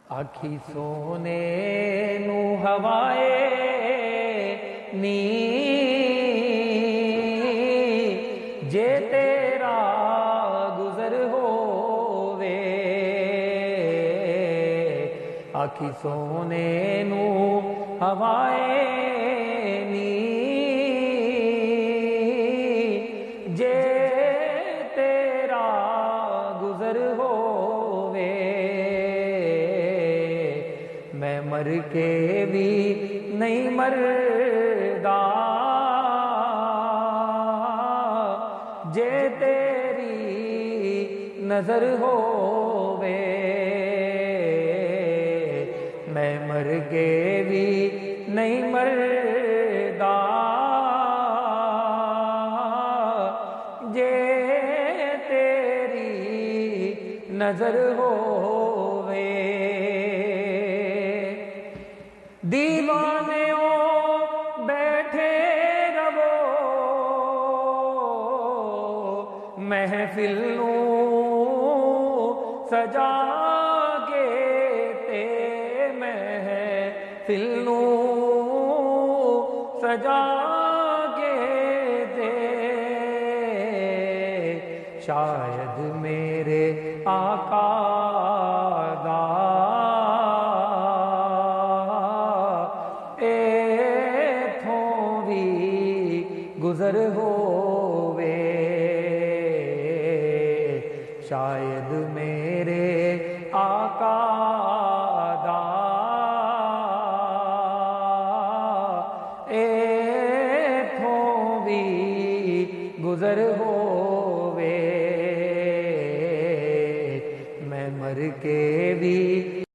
आखी सोने नू हवाए नी जे तेरा गुजर होवे। आखी सोने नू हवाए नी जे तेरा गुजर होवे। मैं मर के भी नहीं मरदा जे तेरी नजर होवे। मैं मर के भी नहीं मरदा जे तेरी नजर होवे। दीवाने ओ बैठे रवो महफिल नू सजा के ते महफिल नू सजा के ते। शायद मेरे आका दा गुजर होवे। शायद मेरे आका दा एथों भी गुजर हो।